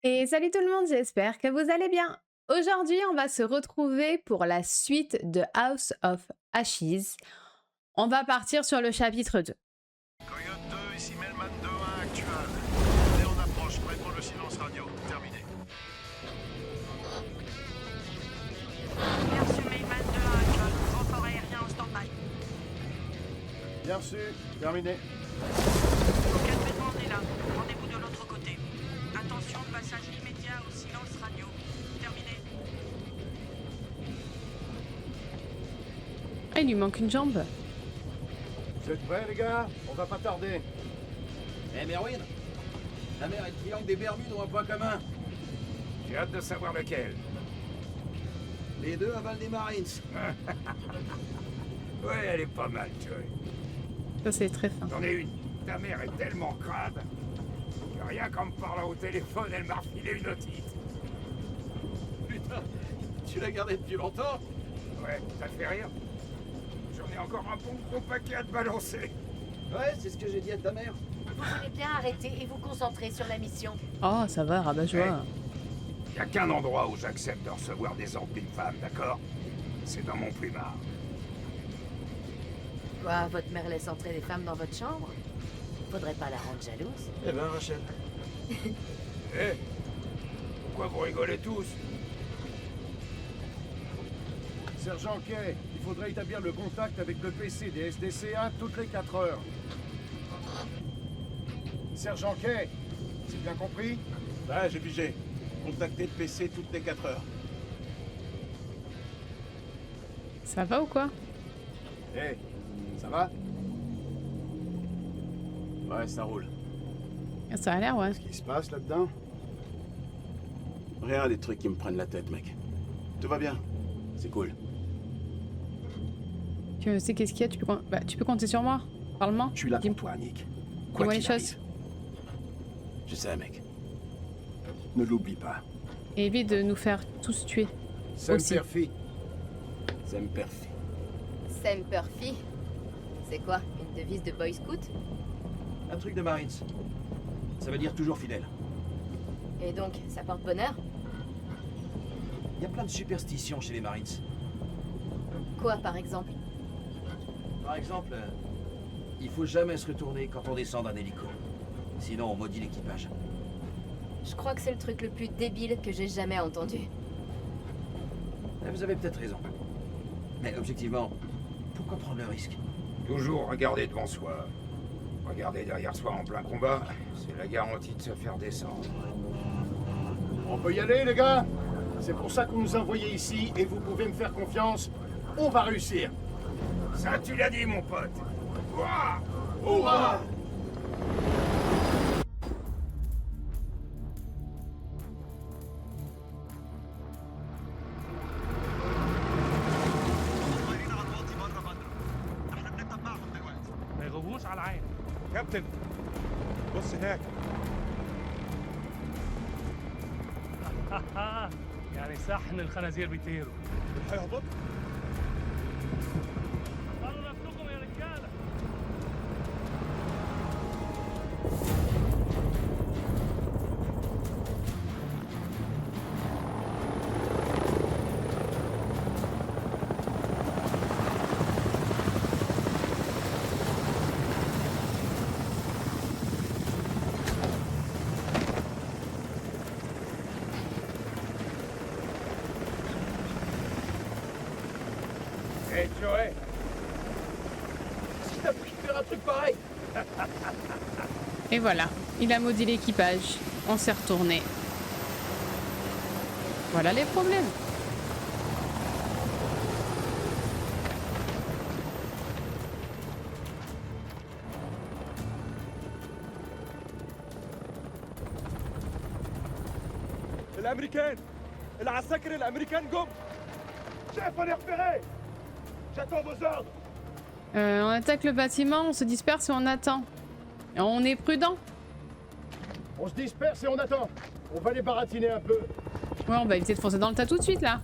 Et salut tout le monde, j'espère que vous allez bien. Aujourd'hui, on va se retrouver pour la suite de House of Ashes. On va partir sur le chapitre 2. Coyote 2, ici Melman 2-1 actuel. On est en approche, prêt pour le silence radio. Terminé. Bien reçu, Mayman 2-1 actuel. Renfort aérien en stand-by. Bien reçu, terminé. Aucun traitement est là. Rendez-vous de l'autre côté. Attention, passage immédiat au silence radio. Terminé. Ah, il lui manque une jambe. Vous êtes prêts les gars? On va pas tarder. Eh Merwin, la mer et le triangle des Bermudes ont un point commun. J'ai hâte de savoir lequel. Les deux avalent des Marines. Ouais, elle est pas mal, Joey. Ça, c'est très fin. J'en ai une. Ta mère est tellement crade que rien qu'en me parlant au téléphone, elle m'a refilé une otite. Putain, tu l'as gardé depuis longtemps? Ouais, ça te fait rire? J'en ai encore un bon gros paquet à te balancer. Ouais, c'est ce que j'ai dit à ta mère. Vous voulez bien arrêter et vous concentrer sur la mission. Oh, ça va, rabat-joie. Y a qu'un endroit où j'accepte de recevoir des ordres d'une femme, d'accord? C'est dans mon plumard. Quoi, votre mère laisse entrer des femmes dans votre chambre? Faudrait pas la rendre jalouse. Eh ben, Rachel. Eh, pourquoi vous rigolez tous? Sergent Kay, il faudrait établir le contact avec le PC des SDCA toutes les 4 heures. Sergent Kay, c'est bien compris? Ouais, j'ai pigé. Contacter le PC toutes les 4 heures. Ça va ou quoi? Eh, ça va? Ouais, ça roule. Ça a l'air, ouais. Qu'est-ce qui se passe là-dedans? Rien des trucs qui me prennent la tête, mec. Tout va bien. C'est cool. Tu sais qu'est-ce qu'il y a, tu peux compter sur moi. Parle-moi. Je suis là Dis-moi pour toi, Nick. dis-moi les qu'il choses. arrive. Je sais, mec. Ne l'oublie pas. Et évite de nous faire tous tuer. Aussi. Semperfi. Semperfi. Semperfi. C'est quoi, une devise de Boy Scout? Un truc de Marines. Ça veut dire toujours fidèle. Et donc, ça porte bonheur? Il y a plein de superstitions chez les Marines. Quoi, par exemple? Par exemple, il faut jamais se retourner quand on descend d'un hélico. Sinon, on maudit l'équipage. Je crois que c'est le truc le plus débile que j'ai jamais entendu. Vous avez peut-être raison. Mais objectivement, pourquoi prendre le risque? Toujours regarder devant soi. Regarder derrière soi en plein combat, c'est la garantie de se faire descendre. On peut y aller les gars? C'est pour ça qu'on nous a envoyés ici et vous pouvez me faire confiance. On va réussir. Ça, tu l'as dit, mon pote. Ouah! Hurrah! ما يغوبوش على العين كابتن بص هناك يعني صحن الخنازير بيطيروا هيهبط طلعوا نفسكم يا رجاله Hey, Joey! T'as pris de faire un truc pareil? Et voilà, il a maudit l'équipage. On s'est retourné. Voilà les problèmes. الامريكان العساكر الامريكان جم Chef, on est repéré! J'attends vos ordres! On attaque le bâtiment, on se disperse et on attend. Et on est prudent. On se disperse et on attend. On va les baratiner un peu. Ouais, on va éviter de foncer dans le tas tout de suite là.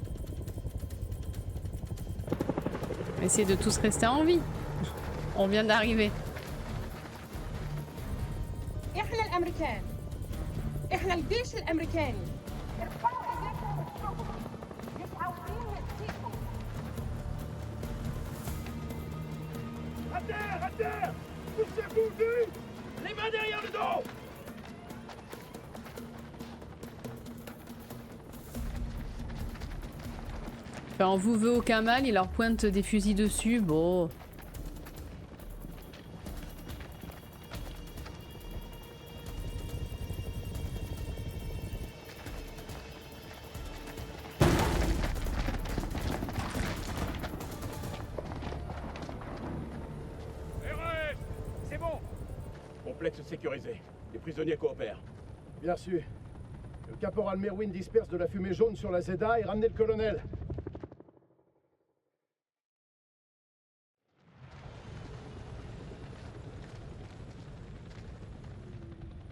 On va essayer de tous rester en vie. On vient d'arriver. احنا الامريكان احنا الجيش الامريكاني. ارفعوا ايديكم وشوفوا مش عاوزين نأذيكم. À terre! À terre! Poussez-vous vite! Les mains derrière le dos! Enfin, on vous veut aucun mal, il leur pointe des fusils dessus, bon. RS! C'est bon! Complexe sécurisé. Les prisonniers coopèrent. Bien sûr. Le caporal Merwin disperse de la fumée jaune sur la Zeda et ramenez le colonel.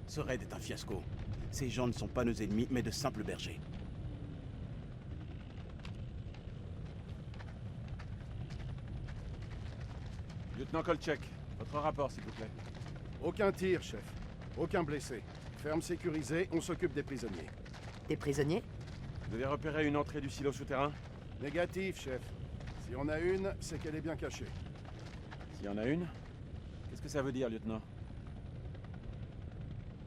Ce raid est un fiasco. Ces gens ne sont pas nos ennemis, mais de simples bergers. Lieutenant Kolchak, votre rapport, s'il vous plaît. Aucun tir, chef. Aucun blessé. Ferme sécurisée, on s'occupe des prisonniers. Des prisonniers? Vous avez repéré une entrée du silo souterrain? Négatif, chef. Si on a une, c'est qu'elle est bien cachée. S'il y en a une? Qu'est-ce que ça veut dire, lieutenant?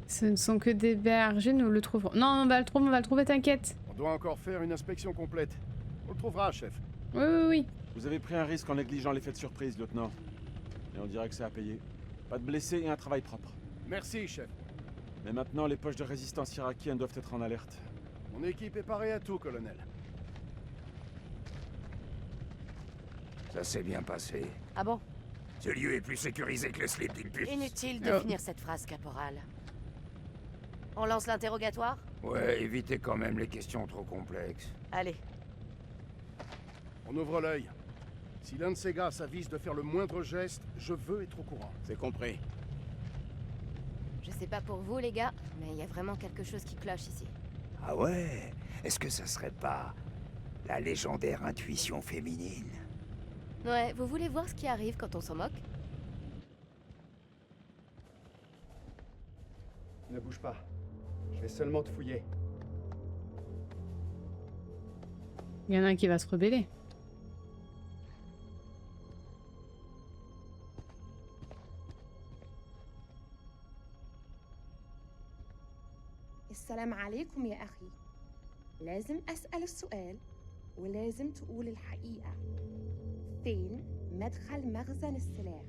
Ce ne sont que des bergers, nous le trouverons. Non, on va le trouver, t'inquiète. On doit encore faire une inspection complète. On le trouvera, chef. Oui, oui, oui. Vous avez pris un risque en négligeant l'effet de surprise, lieutenant. Et on dirait que ça a payé. Pas de blessés et un travail propre. Merci, chef. Mais maintenant, les poches de résistance irakiennes doivent être en alerte. Mon équipe est parée à tout, colonel. Ça s'est bien passé. Ah bon? Ce lieu est plus sécurisé que le slip d'une pute. Inutile de finir cette phrase, caporal. On lance l'interrogatoire? Ouais, évitez quand même les questions trop complexes. Allez. On ouvre l'œil. Si l'un de ces gars s'avise de faire le moindre geste, je veux être au courant. C'est compris. Je sais pas pour vous les gars, mais il y a vraiment quelque chose qui cloche ici. Ah ouais? Est-ce que ça serait pas la légendaire intuition féminine? Ouais, vous voulez voir ce qui arrive quand on s'en moque? Ne bouge pas. Je vais seulement te fouiller. Il y en a un qui va se rebeller. السلام عليكم يا أخي. لازم أسأل السؤال ولازم تقول الحقيقة. فين مدخل مخزن السلاح؟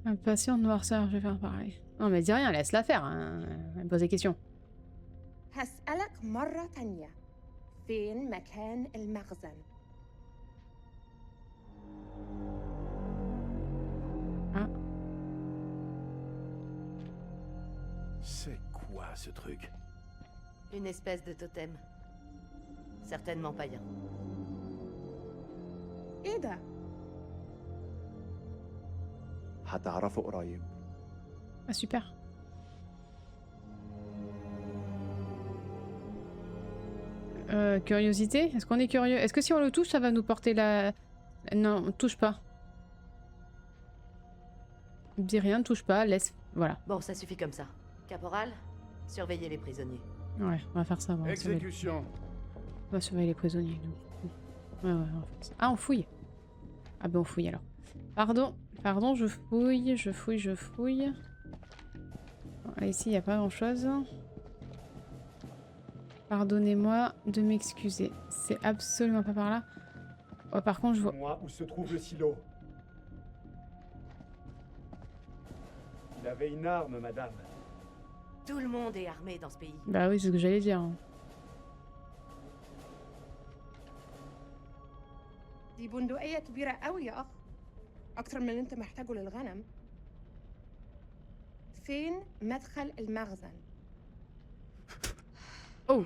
Impatient de noirceur, je vais faire pareil. Non mais dis rien, laisse-la faire, hein. Elle me pose des questions. هسألك مرة تانية. فين مكان المخزن؟ Ah. C'est quoi ce truc? Une espèce de totem. Certainement païen. إيه ده؟ هتعرفه قريب. Ah super. Curiosité? Est-ce qu'on est curieux? Est-ce que si on le touche, ça va nous porter la... Non, on touche pas. Dis rien, touche pas, laisse... Voilà. Bon, ça suffit comme ça. Caporal, surveillez les prisonniers. Ouais, on va faire ça. On va surveiller- Exécution. on va surveiller les prisonniers. nous. Ouais, ouais, on va faire ça. Ah, on fouille. Ah ben on fouille alors. Pardon, pardon, je fouille, je fouille, je fouille. Bon, ici, il n'y a pas grand-chose. Pardonnez-moi de m'excuser. C'est absolument pas par là. Oh, par contre, je vois... Moi, où se trouve le silo. Il avait une arme, madame. Tout le monde est armé dans ce pays. Bah oui, c'est ce que j'allais dire. hein. دي بندقية كبيرة قوي يا أخ. أكتر من اللي أنت محتاجه للغنم. فين مدخل المخزن؟ Oh.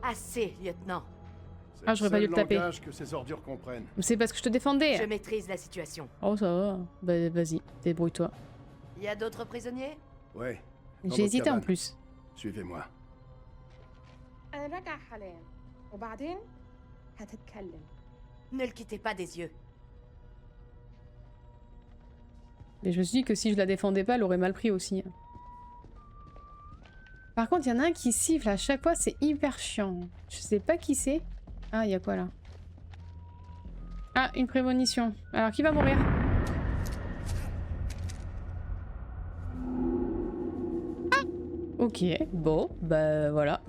Assez, lieutenant. C'est Ah, le j'aurais pas dû seul le taper. langage que ces ordures comprennent. C'est parce que je te défendais. Je maîtrise la situation. Oh, ça va. Bah vas-y, débrouille-toi. Il y a d'autres prisonniers? Ouais. dans J'ai notre hésité en cabane. plus. Suivez-moi. أنا راجع حاليا. وبعدين هتتكلم. Ne le quittez pas des yeux. Mais je me suis dit que si je la défendais pas, elle aurait mal pris aussi. Par contre, il y en a un qui siffle à chaque fois, c'est hyper chiant. Je sais pas qui c'est. Ah, il y a quoi là? Ah, une prémonition. Alors, qui va mourir? Ah! Ok, bon, bah voilà.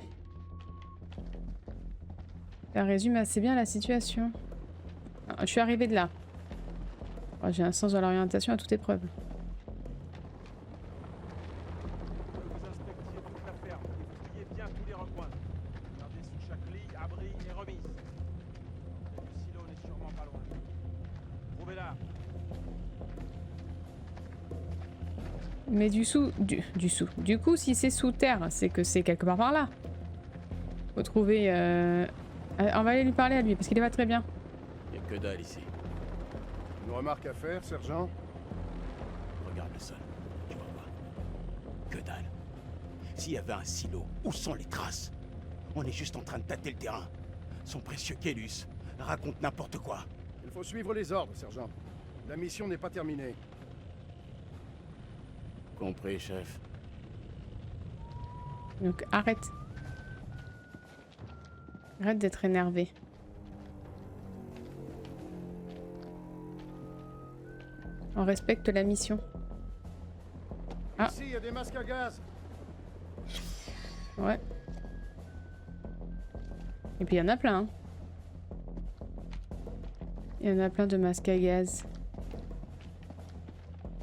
Ça résume assez bien la situation. Ah, je suis arrivée de là. Oh, j'ai un sens de l'orientation à toute épreuve. Vous inspectiez toute la ferme et vous fouillez bien tous les recoins. Regardez sous chaque lit, abri et remise. Le silo n'est sûrement pas loin. Trouvez-la. Mais du coup, si c'est sous terre, c'est que c'est quelque part par là. Faut trouver... On va aller lui parler à lui, parce qu'il va très bien. Y a que dalle ici. Une remarque à faire, sergent? Regarde le sol. Tu vois pas? Que dalle. S'il y avait un silo, où sont les traces? On est juste en train de tâter le terrain. Son précieux Kélus raconte n'importe quoi. Il faut suivre les ordres, sergent. La mission n'est pas terminée. Compris, chef. Donc arrête. Arrête d'être énervé. On respecte la mission. Ah. Ici, il y a des masques à gaz. Ouais. Et puis il y en a plein. Hein. Il y en a plein de masques à gaz.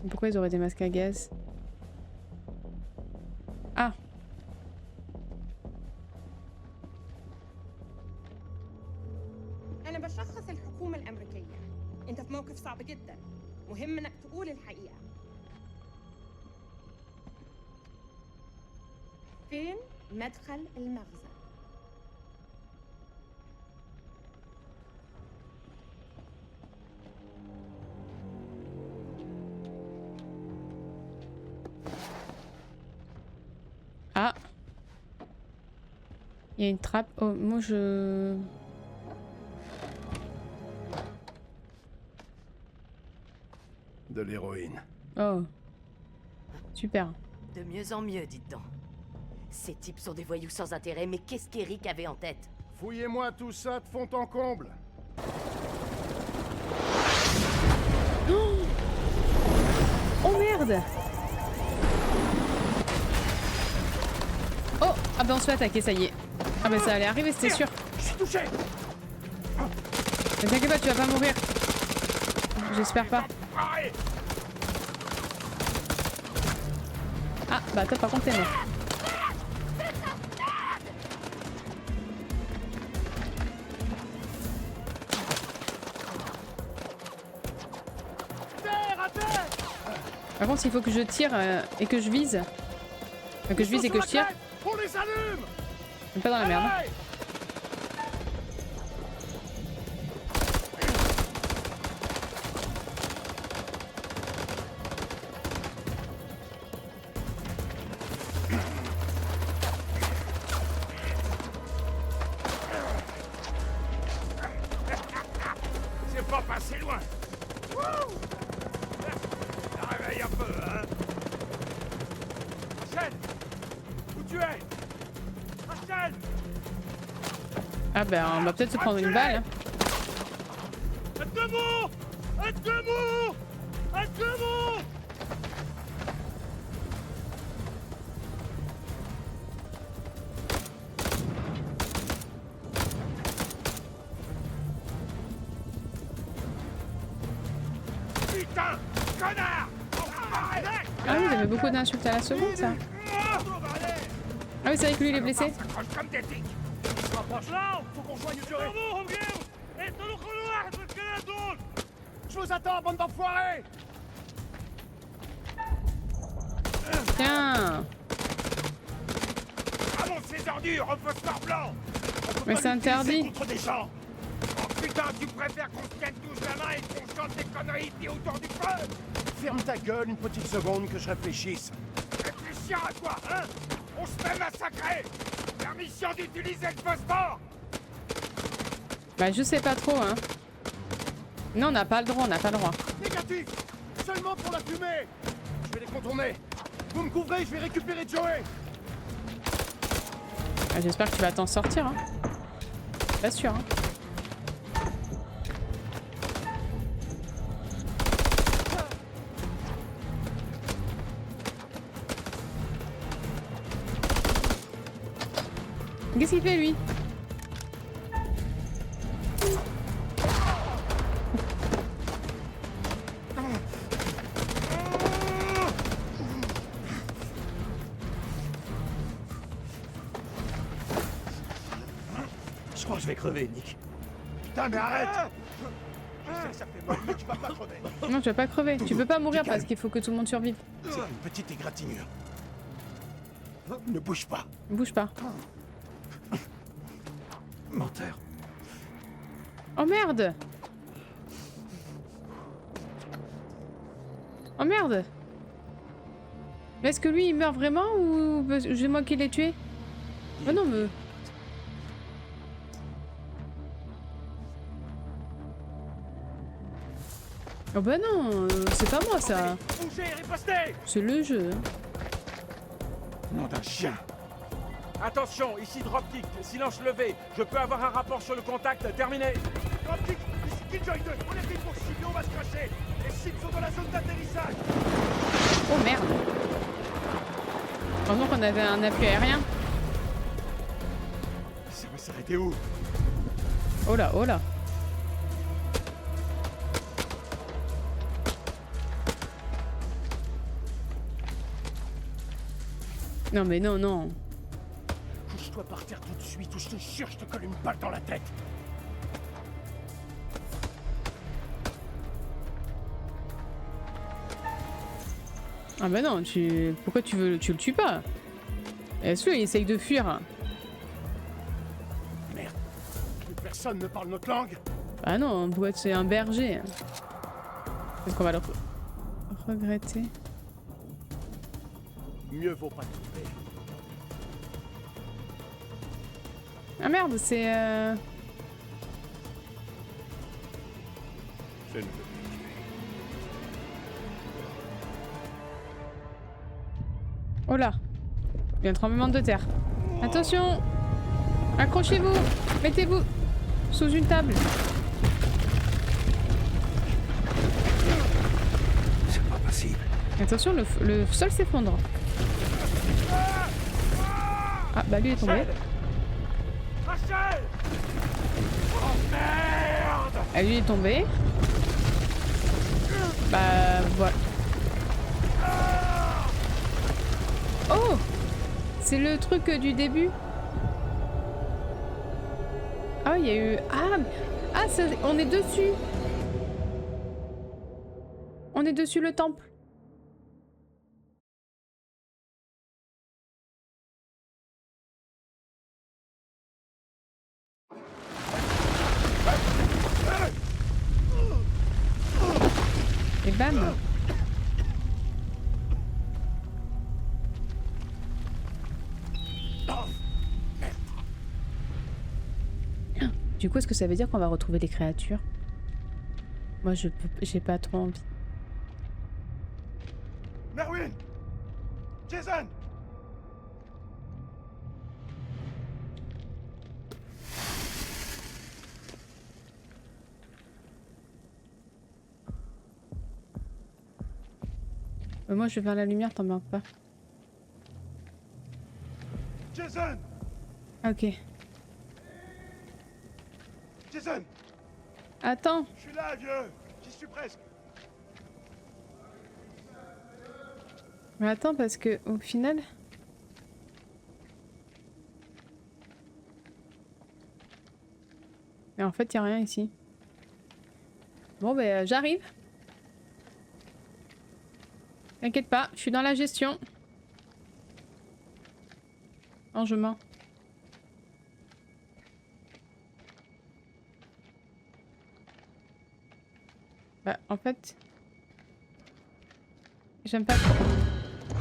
Pourquoi ils auraient des masques à gaz? Ah. أنا بشخص الحكومة الأمريكية. أنت في موقف صعب جدا. مهم إنك تقول الحقيقة. فين مدخل المخزن؟ Ah. Il y a une trappe. Oh, moi je... De l'héroïne. Oh. Super. De mieux en mieux, dites donc. Ces types sont des voyous sans intérêt, mais qu'est-ce qu'Eric avait en tête? Fouillez-moi tout ça de fond en comble. Oh merde! Oh! Ah bah on se fait attaquer, ça y est. Ah bah ça allait arriver, c'était sûr. Je suis touché. Ne t'inquiète pas, tu vas pas mourir. J'espère pas. Ah bah toi par contre t'es mort. Par contre, il faut que je tire et que je vise. Enfin, que je vise et que je tire. On les allume. On est pas dans la merde. C'est pas passé loin. Réveille un peu, hein. Rachel, où tu es? Rachel. Ah ben on va peut-être se prendre une balle. À debout. À debout. À debout. Putain, connard. Ah oui, il avait beaucoup d'insultes à la seconde, ça. Ah oui, c'est vrai que lui, il est blessé. Comme des tiques. Rapproche là. Faut qu'on joigne du ré. Je vous attends, bande d'enfoirés. Tiens. Ramasse ces ordures au phosphore blanc. Mais c'est interdit. Contre des gens. Oh putain, tu préfères qu'on se tienne tous la main et qu'on chante des conneries ici autour du feu? Ferme ta gueule une petite seconde que je réfléchisse. Réfléchir à quoi, hein? On se fait massacrer. Permission d'utiliser le phosphore. Bah je sais pas trop hein. Non on n'a pas le droit, on n'a pas le droit. Négatif. Seulement pour la fumée. Je vais les contourner. Vous me couvrez, je vais récupérer Joey. Ah, j'espère que tu vas t'en sortir hein. Pas sûr hein. Qu'est-ce qu'il fait lui? Je crois que je vais crever, Nick. Putain, mais arrête. Je sais que ça fait mal, mais tu vas pas crever. Non tu vas pas crever. Tu peux pas mourir parce qu'il faut que tout le monde survive. C'est une petite égratignure. Ne bouge pas. Bouge pas. Menteur. Oh merde! Oh merde! Mais est-ce que lui il meurt vraiment ou c'est moi qui l'ai tué? Oh non mais... Oh bah non, c'est pas moi ça. Bougez, ripostez! C'est le jeu. Nom d'un chien. Attention, ici dropkick, silence levé. Je peux avoir un rapport sur le contact, terminé. Dropkick, ici Killjoy 2, on est pris pour cible, on va se cracher. Les cibles sont dans la zone d'atterrissage. Oh merde! Heureusement qu'on avait un appui aérien. Ça va s'arrêter où? Oh là, oh là. Non mais non, non. Couche-toi par terre tout de suite ou je te jure, je te colle une balle dans la tête. Ah bah non, pourquoi tu le tues pas? Laisse-le, il essaye de fuir. Merde. Plus personne ne parle notre langue. Ah non, c'est un berger. Est-ce qu'on va le regretter? Mieux vaut pas trouver. Ah merde, c'est... Je ne veux Oh là. Il y a un tremblement de terre. Attention! Accrochez-vous! Mettez-vous sous une table. C'est pas possible. Attention, le sol s'effondre. Ah bah lui est tombé. Rachel! Oh merde! Ah lui est tombé. Bah voilà. Oh! C'est le truc du début. Ah il y a eu... Ah on est dessus. On est dessus le temple. Et bam. Du coup, est-ce que ça veut dire qu'on va retrouver les créatures? Moi, j'ai pas trop envie. Merwin! Jason! Moi, je vais vers la lumière, t'emmerdes pas. Jason! Ok. Jason! Attends. Je suis là, vieux! J'y suis presque! Mais attends, parce que au final... Mais en fait, il n'y a rien ici. Bon, ben, j'arrive. T'inquiète pas, je suis dans la gestion. Non, je mens. Bah, en fait... J'aime pas trop.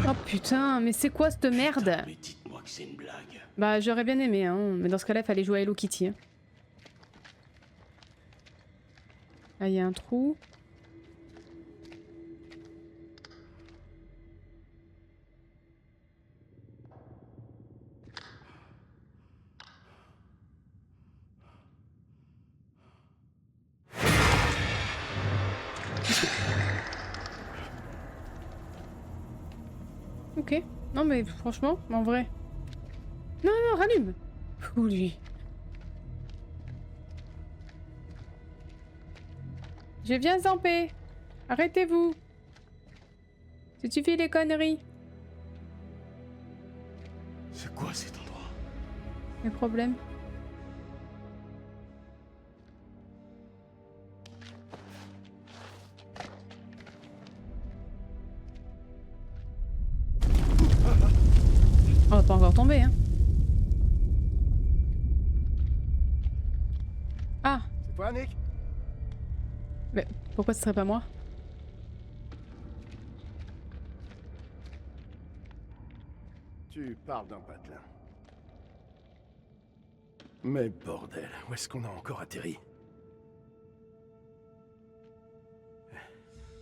Oh putain, mais c'est quoi cette merde? Mais dites-moi que c'est une blague. Bah, j'aurais bien aimé, hein. Mais dans ce cas-là, il fallait jouer à Hello Kitty. Hein. Là, il y a un trou. Ok. Non mais franchement, en vrai. Non, non, rallume. Fou lui. Je viens en paix. Arrêtez-vous. Ça suffit les conneries. C'est quoi cet endroit? Les problèmes. On va pas encore tomber, hein. Ah. C'est toi, Nick? Mais pourquoi ce serait pas moi? Tu parles d'un patelin. Mais bordel, où est-ce qu'on a encore atterri?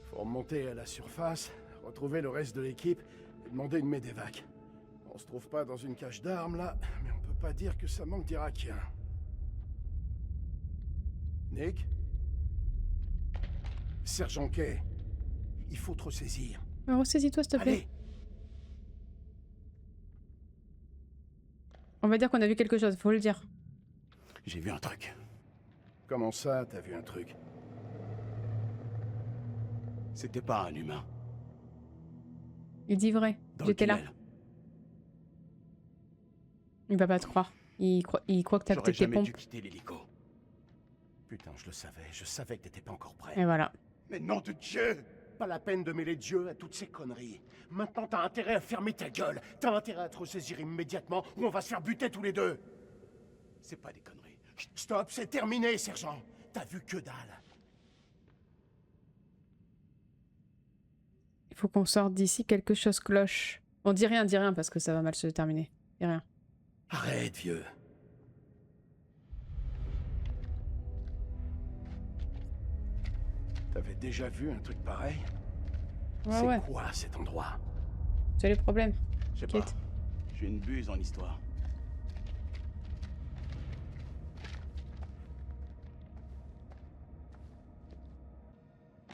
Faut remonter à la surface, retrouver le reste de l'équipe et demander une médévac. On se trouve pas dans une cache d'armes là, mais on peut pas dire que ça manque d'Irakiens. Nick? Sergent Kay, il faut te ressaisir. Ressaisis-toi s'il te plaît. Allez. On va dire qu'on a vu quelque chose, faut le dire. J'ai vu un truc. Comment ça, t'as vu un truc? C'était pas un humain. Il dit vrai, Dans j'étais le là. tunnel. Il va pas te croire. Il croit que t'as J'aurais peut-être tes jamais pompes. dû quitter l'hélico. Putain, je savais que t'étais pas encore prêt. Et voilà. Mais nom de Dieu! Pas la peine de mêler Dieu à toutes ces conneries. Maintenant, t'as intérêt à fermer ta gueule. T'as intérêt à te ressaisir immédiatement ou on va se faire buter tous les deux. C'est pas des conneries. Chut, stop, c'est terminé, sergent. T'as vu que dalle. Il faut qu'on sorte d'ici, quelque chose cloche. On dit rien parce que ça va mal se terminer. Dis rien. Arrête, vieux. T'avais déjà vu un truc pareil? Ouais, ouais. C'est quoi cet endroit? C'est les problèmes. Je sais pas. J'ai une buse en histoire.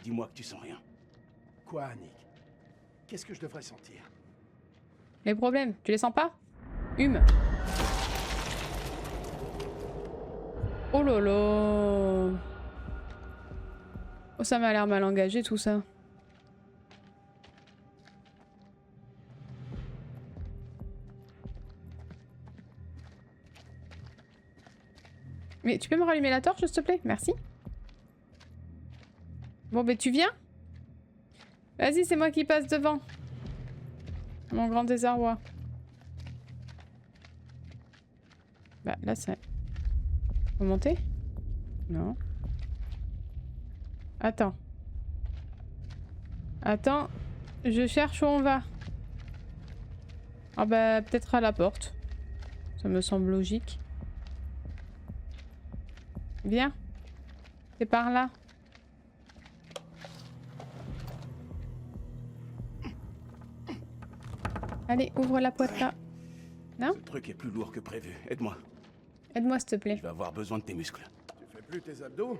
Dis-moi que tu sens rien. Quoi, Nick? Qu'est-ce que je devrais sentir? Les problèmes, tu les sens pas? Hume. Oh là là. Oh, ça m'a l'air mal engagé tout ça. Mais tu peux me rallumer la torche, s'il te plaît? Merci. Bon, ben tu viens? Vas-y, c'est moi qui passe devant. Mon grand désarroi. Bah, là, c'est... Faut monter? Non. Attends. Attends. Je cherche où on va. Ah bah, peut-être à la porte. Ça me semble logique. Viens. C'est par là. Allez, ouvre la boîte là. Non? Ce truc est plus lourd que prévu. Aide-moi. Aide-moi, s'il te plaît. Je vais avoir besoin de tes muscles. Tu fais plus tes abdos?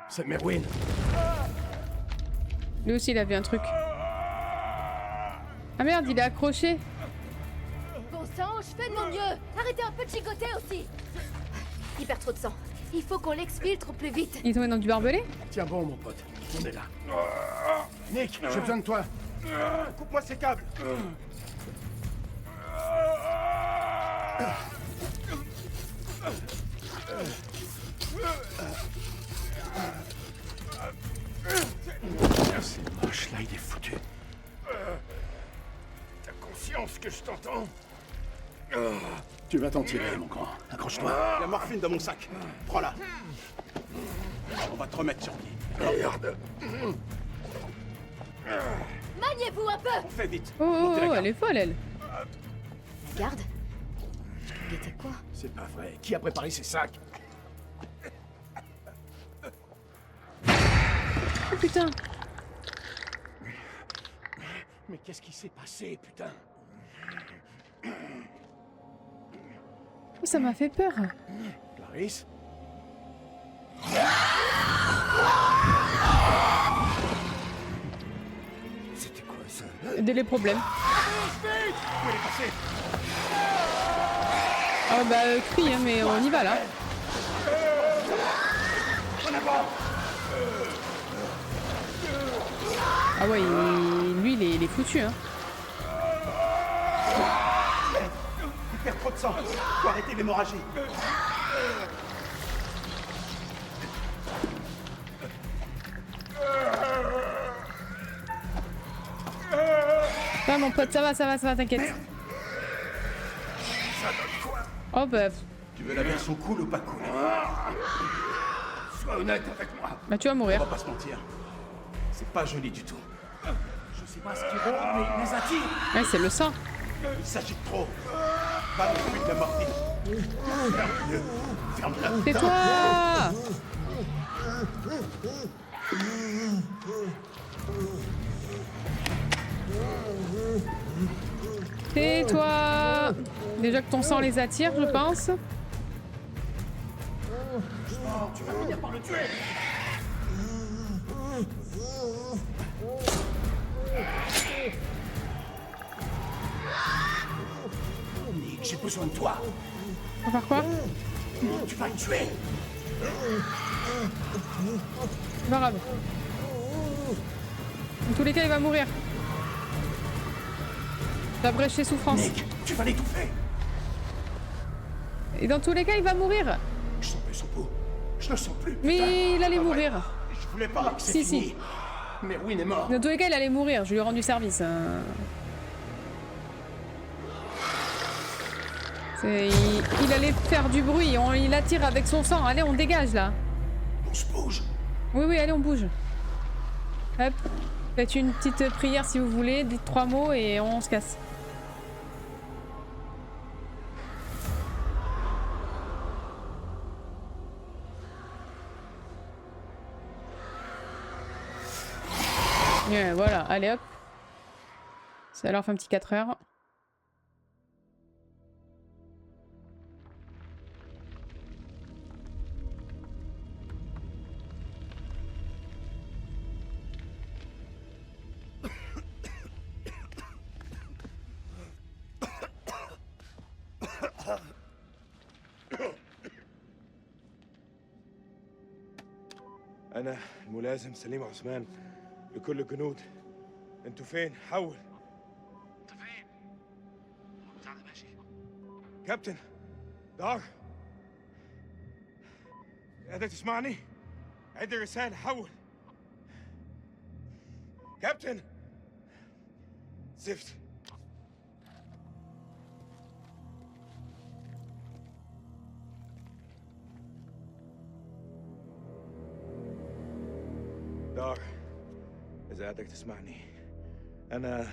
C'est Merwin. Lui aussi, il a vu un truc. Ah merde, il est accroché. Bon sang, je fais de mon mieux. Arrêtez un peu de chicoter aussi. Il perd trop de sang. Il faut qu'on l'exfiltre au plus vite. Il est tombé dans du barbelé? Tiens bon, mon pote. On est là. Nick, j'ai besoin de toi. Coupe-moi ces câbles. C'est moche, là, il est foutu. T'as conscience que je t'entends? Tu vas t'en tirer, mon grand. Accroche-toi. La morphine dans mon sac. Prends-la. On va te remettre sur pied. Merde. Maniez-vous un peu. On fait vite. Oh, oh, oh, elle est folle, elle. Garde. Guettez quoi? C'est pas vrai. Qui a préparé ces sacs? Oh putain! Mais qu'est-ce qui s'est passé, putain? Oh, ça m'a fait peur. Clarisse? C'était quoi ça? Des problèmes. Où elle est passée? Ah bah crie hein, mais on y va là. En avant! Ah ouais, lui il est foutu hein. Il perd trop de sang. Faut arrêter l'hémorragie. Ça mon pote, ça va, t'inquiète. Oh bah... Tu veux la version cool ou pas cool? Sois honnête avec moi. Bah tu vas On mourir. va pas se mentir. C'est pas joli du tout. Je sais pas ce qui rend, mais les attire. Ouais, c'est le sang. Il s'agit de trop. Pas de fuite de morphine. Ferme-le. Ferme-le. Tais-toi! Tais-toi! Déjà que ton sang les attire, je pense. Tu vas finir par le tuer. Nick, j'ai besoin de toi. On va faire quoi? Tu vas le tuer. C'est pas grave. Dans tous les cas, il va mourir. La brèche ses souffrances. Nick, tu vas l'étouffer. Et dans tous les cas, il va mourir. Je sens plus son pouls. Je le sens plus. Mais il allait mourir. Je voulais pas. Si, si. Merwin est mort. Dans tous les cas, il allait mourir. Je lui ai rendu service. Il allait faire du bruit. Il attire avec son sang. Allez, on dégage là. On se bouge. Oui, oui, allez, on bouge. Hop. Faites une petite prière si vous voulez. Dites 3 mots et on se casse. Et voilà, allez hop. Ça leur fait un petit 4 heures. أنا الملازم سليم عثمان لكل الجنود. أنتوا فين؟ حول. أنت فين؟ البتاع ده ماشي. كابتن دار، قادر تسمعني؟ عد الرسالة. حول. كابتن زفت. دار، إذا قادر تسمعني، أنا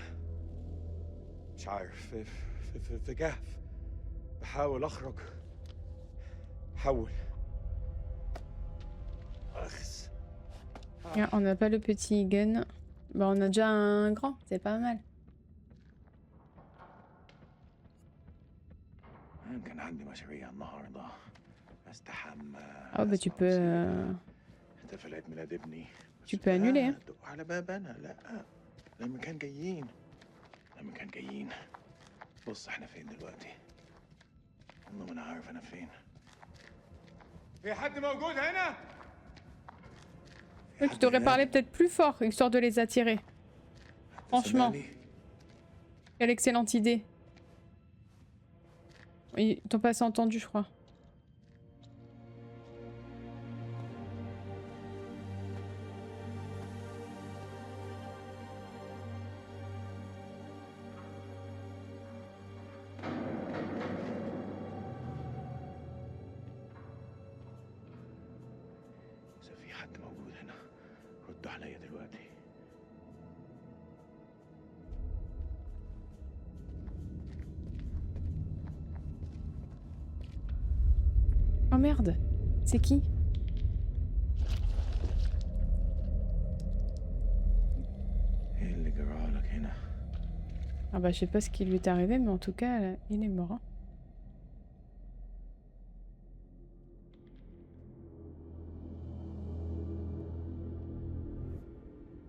مش عارف في كهف بحاول أخرج. حول. أخس. Ah, on n'a pas le petit gun. Bah, on a déjà un grand, c'est pas mal. كان عندي مشاريع النهارده استحمى. Ah bah tu peux احتفل عيد ميلاد ابني. tu peux annuler hein. دقوا على باب انا. لا لما كان جايين. بص احنا فين دلوقتي؟ والله ما انا عارف انا فين. في حد موجود هنا؟ Tu devrais parler peut-être plus fort, histoire de les attirer. Franchement. Quelle excellente idée. Ils t'ont pas assez entendu, je crois. إذا في حد موجود هنا ردوا عليا دلوقتي. Oh merde. C'est qui? Ah bah je sais pas ce qui lui est arrivé, mais en tout cas, il est mort. Hein.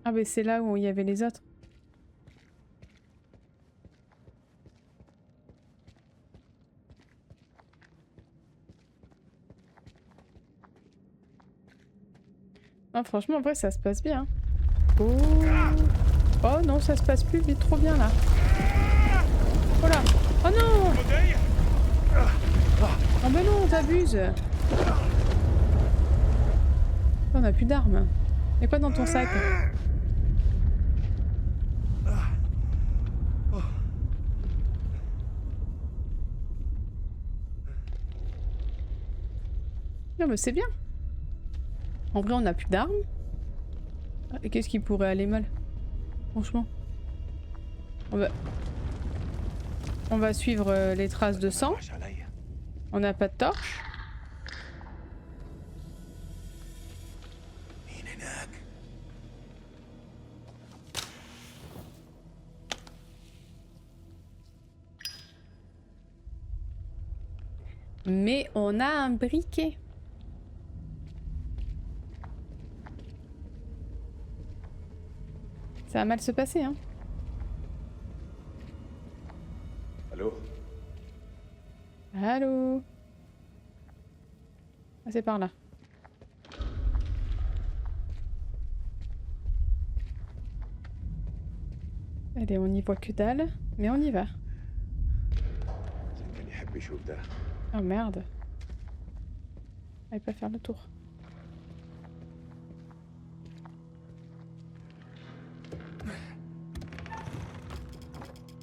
Ah bah c'est là où il y avait les autres. Ah, franchement, en vrai, ça se passe bien. Oh. Oh non, ça se passe plus vite, trop bien là. Oh là. Oh non. Oh mais non, t'abuses. On a plus d'armes. Y'a quoi dans ton sac? Non mais c'est bien. En vrai, on n'a plus d'armes. Et qu'est-ce qui pourrait aller mal? Franchement. On va suivre les traces de sang. On n'a pas de torche. Mais on a un briquet. Ça va mal se passer, hein. Allô? Allô? Ah, c'est par là. Allez, on y voit que dalle, mais on y va. Oh merde. Allez pas faire le tour.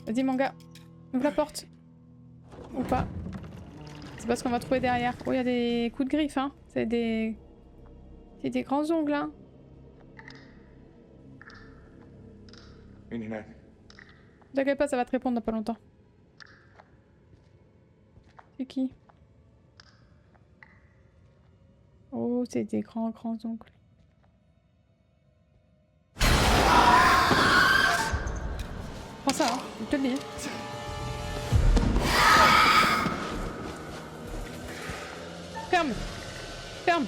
Vas-y mon gars, ouvre la porte. Ou pas. C'est pas ce qu'on va trouver derrière. Oh, il y a des coups de griffe, hein. C'est des grands ongles, hein. T'inquiète pas, ça va te répondre dans pas longtemps. C'est qui? Oh, c'est des grands ongles. Prends ça, hein, je te le dis. Ferme. Ferme.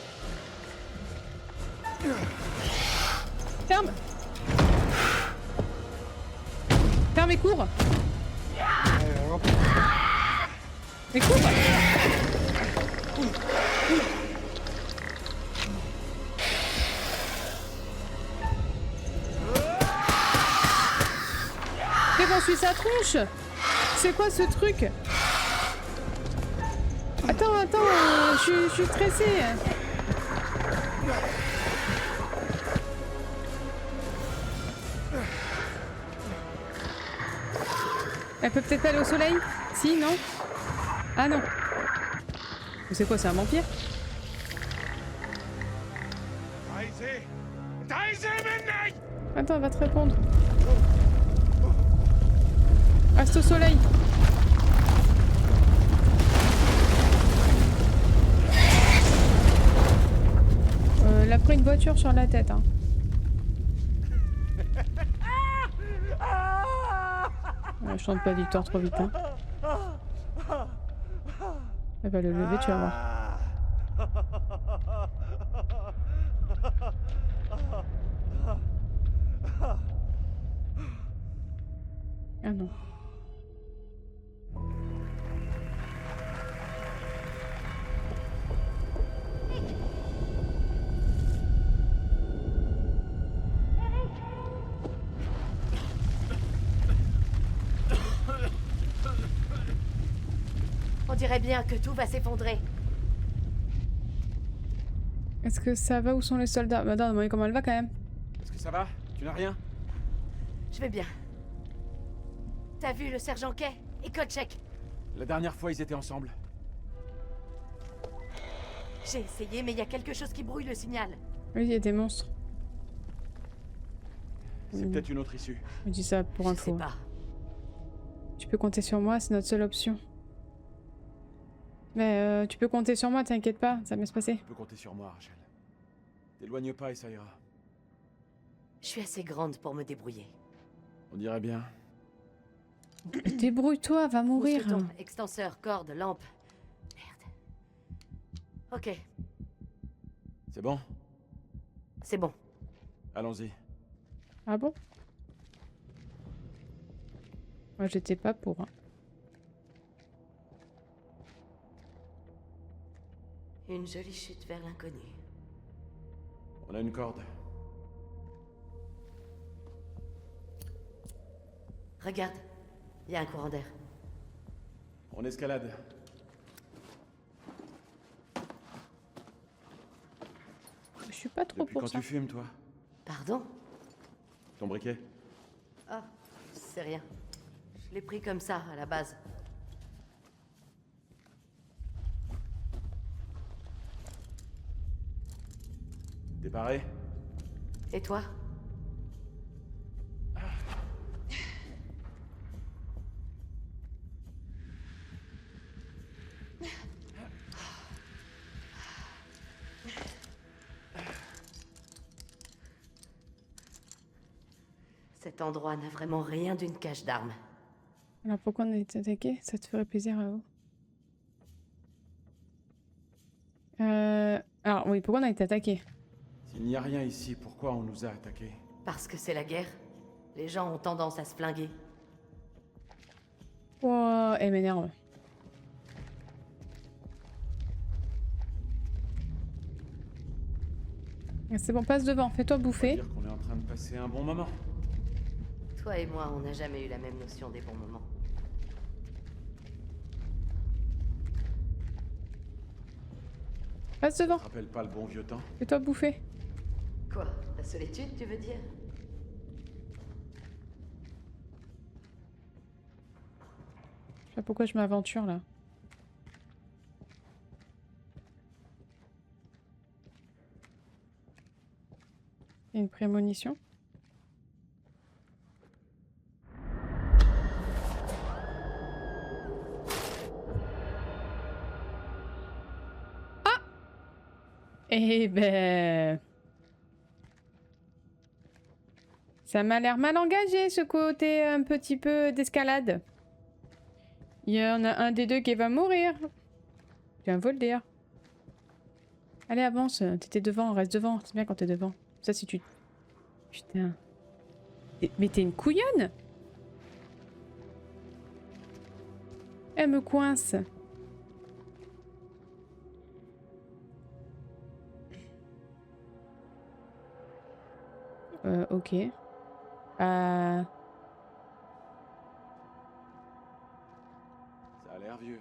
Ferme. Ferme et cours. Mais cours. Fais qu'on suit sa tronche. C'est quoi ce truc? Attends, je suis stressée. Elle peut peut-être pas aller au soleil? Si, non? Ah non. C'est quoi, c'est un vampire? Attends, elle va te répondre. Reste au soleil. Elle a pris une voiture sur la tête, hein. Ouais, je chante pas victoire trop vite, hein. Elle va le lever, tu vas voir. Ah non. On dirait bien que tout va s'effondrer. Est-ce que ça va? Où sont les soldats? Bah, demandez comment elle va quand même. Est-ce que ça va? Tu n'as rien? Je vais bien. T'as vu le sergent Kay et Kotchek? La dernière fois, ils étaient ensemble. J'ai essayé, mais il y a quelque chose qui brouille le signal. Oui, il y a des monstres. C'est peut-être une autre issue. Je dis ça pour info. Je sais pas. Tu peux compter sur moi, c'est notre seule option. Mais tu peux compter sur moi, t'inquiète pas, ça va bien se passer. Tu peux compter sur moi, Rachel. T'éloigne pas et ça ira. Je suis assez grande pour me débrouiller. On dirait bien. Débrouille-toi, va mourir. Mousqueton, extenseur, corde, lampe. Merde. Ok, C'est bon? c'est bon. Allons-y. Ah bon? Moi j'étais pas pour. Hein. Une jolie chute vers l'inconnu. On a une corde. Regarde, il y a un courant d'air. On escalade. Je suis pas trop Depuis pour quand ça. tu fumes, toi? Pardon? Ton briquet? Ah, c'est rien. Je l'ai pris comme ça, à la base. T'es paré? Et toi? Cet endroit n'a vraiment rien d'une cache d'armes. Alors pourquoi on a été attaqué? Ça te ferait plaisir à vous. Alors oui, pourquoi on a été attaqué? S'il n'y a rien ici, pourquoi on nous a attaqués? Parce que c'est la guerre. Les gens ont tendance à se flinguer. Oh, elle m'énerve. C'est bon, passe devant, fais-toi bouffer. Dire qu'on est en train de passer un bon moment. Toi et moi, on n'a jamais eu la même notion des bons moments. Passe devant, Tu te rappelles pas le bon vieux temps? fais-toi bouffer. Quoi? La solitude, tu veux dire? Je sais pas pourquoi je m'aventure là. Il y a une prémonition. Ah! Eh ben... Ça m'a l'air mal engagé ce côté un petit peu d'escalade. Il y en a un des deux qui va mourir. Je viens de vous le dire. Allez, avance. T'étais devant, reste devant. C'est bien quand t'es devant. Ça, si tu... Putain. Mais t'es une couillonne! Elle me coince. Ok. Ça a l'air vieux.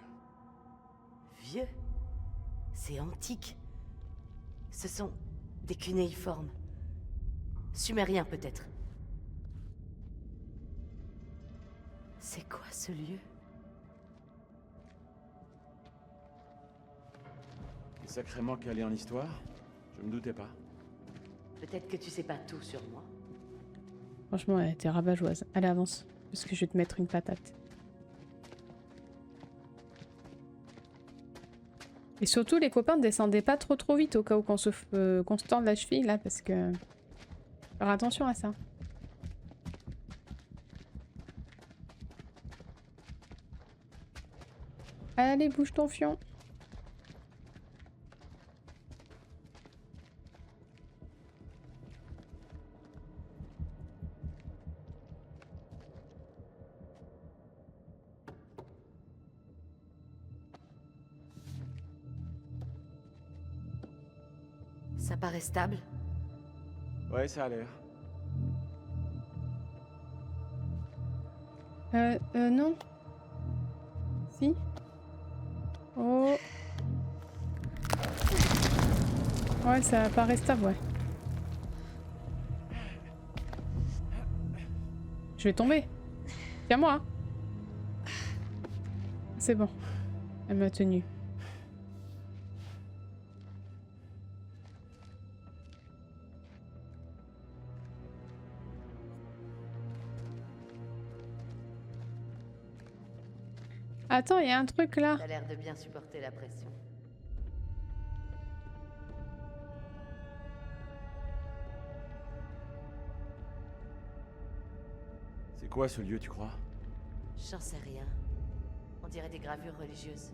Vieux? C'est antique. Ce sont des cunéiformes. Sumériens, peut-être. C'est quoi ce lieu? T'es sacrément calé en histoire? Je me doutais pas. Peut-être que tu sais pas tout sur moi. Franchement, elle était rabat-joise. Allez, avance. Parce que je vais te mettre une patate. Et surtout, les copains, ne descendaient pas trop vite au cas où qu'on se torde la cheville, là, parce que... Faire attention à ça. Allez, bouge ton fion. Ça paraît stable. Ouais, ça a l'air. Non. Si. Oh. Ouais, ça paraît stable, ouais. Je vais tomber. Tiens-moi. Hein. C'est bon. Elle m'a tenue. Attends, il y a un truc là. T'as l'air de bien supporter la pression. C'est quoi ce lieu, tu crois? J'en sais rien. On dirait des gravures religieuses.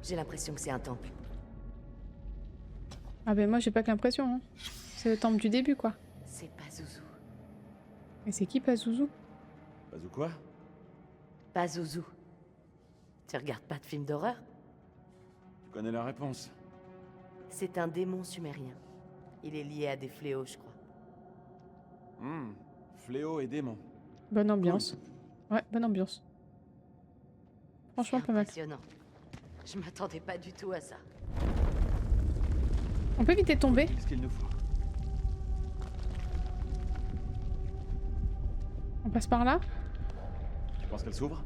J'ai l'impression que c'est un temple. Ah ben moi j'ai pas que l'impression. Hein. C'est le temple du début quoi. C'est Pazuzu. Et c'est qui Pazuzu? Bazou quoi? Pazuzu. Tu regardes pas de films d'horreur? Tu connais la réponse. C'est un démon sumérien. Il est lié à des fléaux, je crois. Fléau et démon. Bonne ambiance. Ouais, bonne ambiance. Franchement pas mal. Impressionnant. Je m'attendais pas du tout à ça. On peut éviter de tomber. Qu'est-ce qu'il nous faut? On passe par là? Tu penses qu'elle s'ouvre?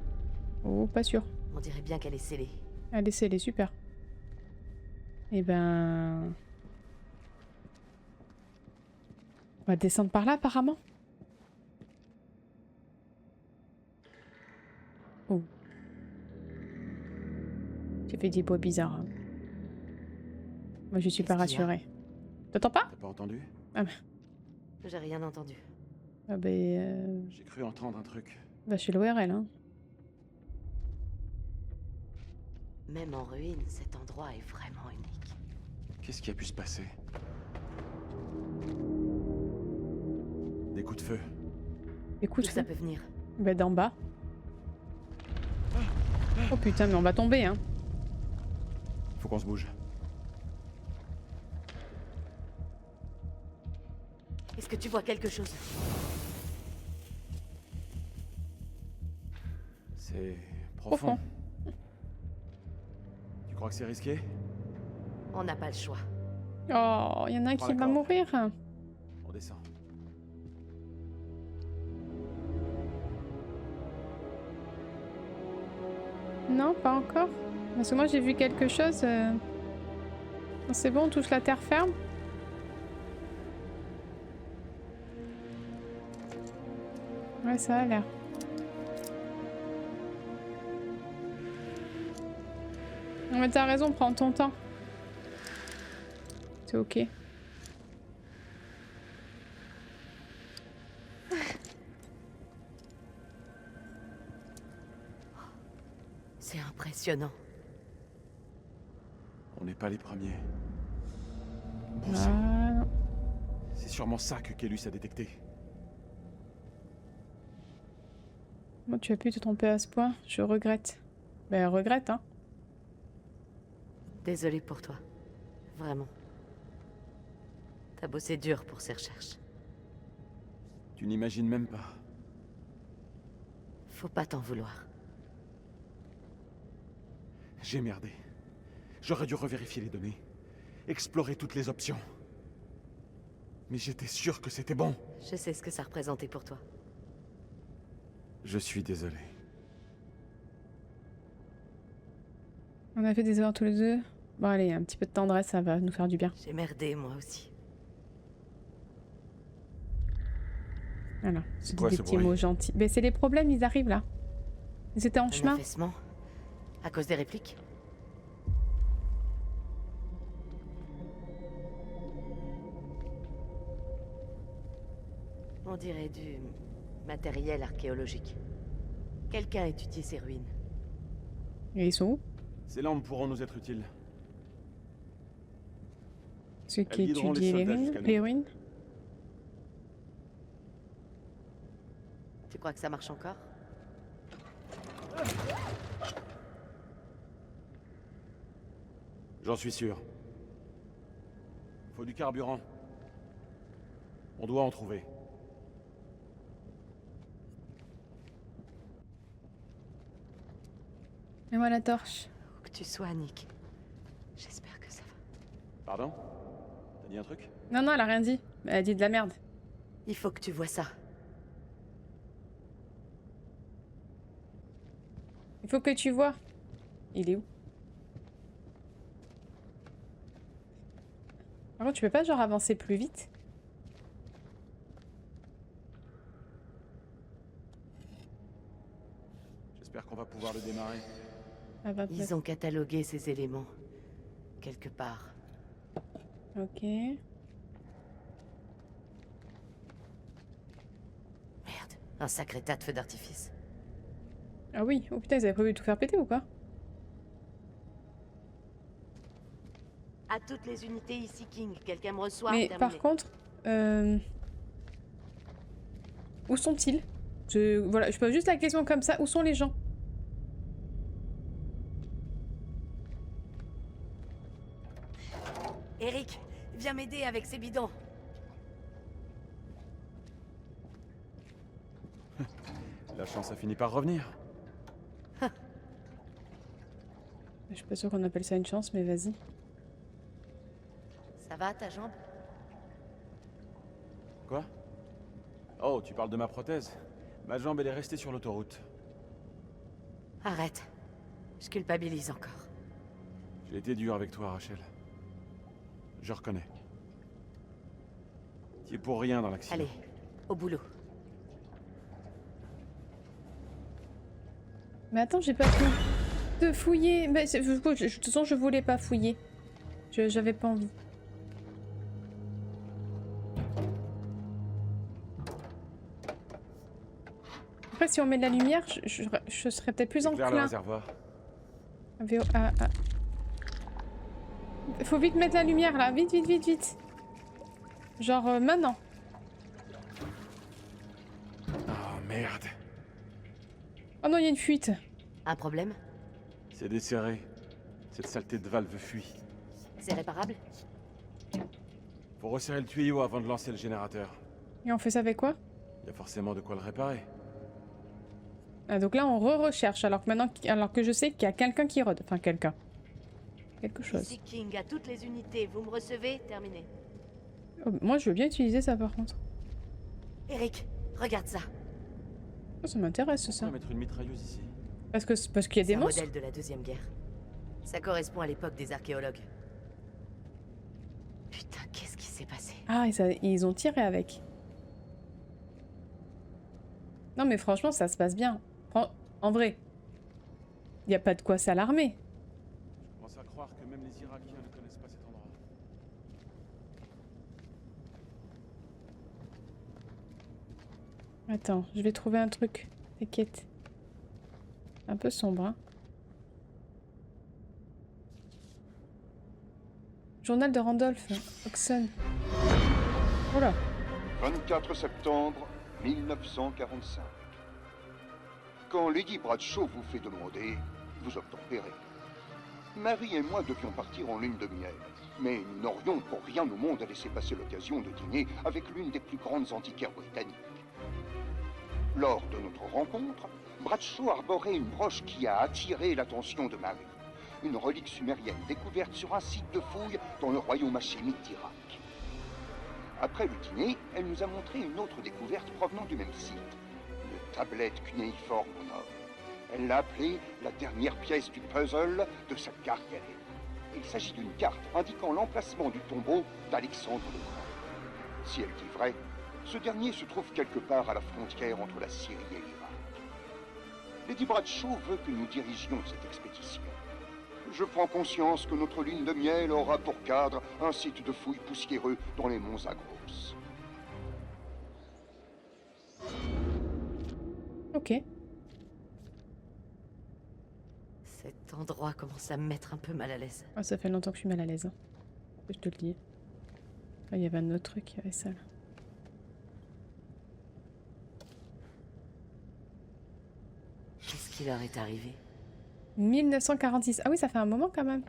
Oh, pas sûr. On dirait bien qu'elle est scellée. Allez, c'est super. Eh ben... On va descendre par là apparemment. Oh. J'ai fait des bruits bizarres. Hein. Moi je suis pas rassurée. T'entends pas? T'as pas entendu? Ah bah. J'ai rien entendu. Ah ben... J'ai cru entendre un truc. Bah je suis l'ORL hein. Même en ruine, cet endroit est vraiment unique. Qu'est-ce qui a pu se passer? Des coups de feu. Écoute, D'où ça peut venir? bah d'en bas. Oh putain mais on va tomber hein. Faut qu'on se bouge. Est-ce que tu vois quelque chose? C'est profond. Tu crois que c'est risqué? On n'a pas le choix. Oh, il y en a un Prends qui la va corde. mourir. On descend. Non, pas encore. Parce que moi j'ai vu quelque chose. C'est bon, on touche la terre ferme. Ouais, ça a l'air. Non mais t'as raison, prends ton temps. C'est ok. C'est impressionnant. On n'est pas les premiers. Ah, C'est sûrement ça que Kélus a détecté. moi tu as pu te tromper à ce point, je regrette. Ben regrette hein. Désolée pour toi. Vraiment. T'as bossé dur pour ces recherches. Tu n'imagines même pas. Faut pas t'en vouloir. J'ai merdé. J'aurais dû revérifier les données. Explorer toutes les options. Mais j'étais sûr que c'était bon. Je sais ce que ça représentait pour toi. Je suis désolé. On a fait des erreurs tous les deux. Bon allez, un petit peu de tendresse, ça va nous faire du bien. J'ai merdé moi aussi. Voilà, c'est quoi des ce petits bruit? mots gentils. Mais c'est les problèmes, ils arrivent là. Ils étaient en Un chemin. affaissement? À cause des répliques? On dirait du matériel archéologique. Quelqu'un a étudié ces ruines. Et ils sont où? Ces lampes pourront nous être utiles. Ceux qui Elles guideront les étudient soldats jusqu'à nous. les ruines. Tu crois que ça marche encore? J'en suis sûr. Faut du carburant. On doit en trouver. Et moi la torche. Où que tu sois, Nick. J'espère que ça va. Pardon? T'as dit un truc? Non, non, elle a rien dit. Elle a dit de la merde. Il faut que tu vois ça. Il faut que tu vois. Il est où? Par contre, tu peux pas genre avancer plus vite? J'espère qu'on va pouvoir le démarrer. À 29. Ils ont catalogué ces éléments. Quelque part. Ok. Merde. Un sacré tas de feux d'artifice. Ah oui, oh putain, ils avaient prévu de tout faire péter ou quoi? À toutes les unités ici, King. Quelqu'un me reçoit. Mais terminé. par contre, où sont-ils? Voilà, je pose juste la question comme ça. Où sont les gens? Eric, viens m'aider avec ces bidons. La chance a fini par revenir. Je suis pas sûre qu'on appelle ça une chance, mais vas-y. Ça va, ta jambe? Quoi? Oh, tu parles de ma prothèse? Ma jambe, elle est restée sur l'autoroute. Arrête. Je culpabilise encore. J'ai été dur avec toi, Rachel. Je reconnais. Tu es pour rien dans l'accident. Allez, au boulot. Mais attends, j'ai pas pu de fouiller. Mais de toute façon, je voulais pas fouiller. J'avais pas envie. Après, si on met de la lumière, je serais peut-être plus Éclaire le enclin. réservoir. Faut vite mettre la lumière là, vite, vite, vite, vite. Genre maintenant. Oh merde. Oh non, il y a une fuite. Un problème? C'est desserré. Cette saleté de valve fuit. C'est réparable? Faut resserrer le tuyau avant de lancer le générateur. Et on fait ça avec quoi? Il y a forcément de quoi le réparer. Ah, donc là, on recherche alors que maintenant, alors que je sais qu'il y a quelqu'un qui rôde. Enfin, quelqu'un. Quelque chose. Ici, King, à toutes les unités. Vous me recevez? Terminé. Oh, moi, je veux bien utiliser ça par contre. Eric, regarde ça. Oh, ça m'intéresse On ça. va mettre une mitrailleuse ici. Parce qu'il y a des C'est un monstres. modèle de la Deuxième Guerre. Ça correspond à l'époque des archéologues. Putain, qu'est-ce qui s'est passé? Ah, ils ont tiré avec. Non, mais franchement, ça se passe bien. En vrai, il n'y a pas de quoi s'alarmer. Je commence à croire que même les Irakiens ne connaissent pas cet endroit. Attends, je vais trouver un truc. T'inquiète. Un peu sombre, hein. Journal de Randolph Oxon. Voilà. 24 septembre 1945. Quand Lady Bradshaw vous fait demander, vous obtempérez. Marie et moi devions partir en lune de miel, mais nous n'aurions pour rien au monde à laisser passer l'occasion de dîner avec l'une des plus grandes antiquaires britanniques. Lors de notre rencontre, Bradshaw arborait une broche qui a attiré l'attention de Marie. Une relique sumérienne découverte sur un site de fouilles dans le royaume hachémite d'Irak. Après le dîner, elle nous a montré une autre découverte provenant du même site. Une tablette cunéiforme en or. Elle l'a appelée la dernière pièce du puzzle de sa carrière. Il s'agit d'une carte indiquant l'emplacement du tombeau d'Alexandre le Grand. Si elle dit vrai, ce dernier se trouve quelque part à la frontière entre la Syrie et l'Irak. Lady Bradshaw veut que nous dirigions cette expédition. Je prends conscience que notre lune de miel aura pour cadre un site de fouilles poussiéreux dans les monts Zagros. Ok. Cet endroit commence à me mettre un peu mal à l'aise. Ah, ça fait longtemps que je suis mal à l'aise. Hein. Je te le dis. Ah, il y avait un autre truc, il y avait ça là. Qu'est-ce qui leur est arrivé? 1946. Ah oui, ça fait un moment quand même.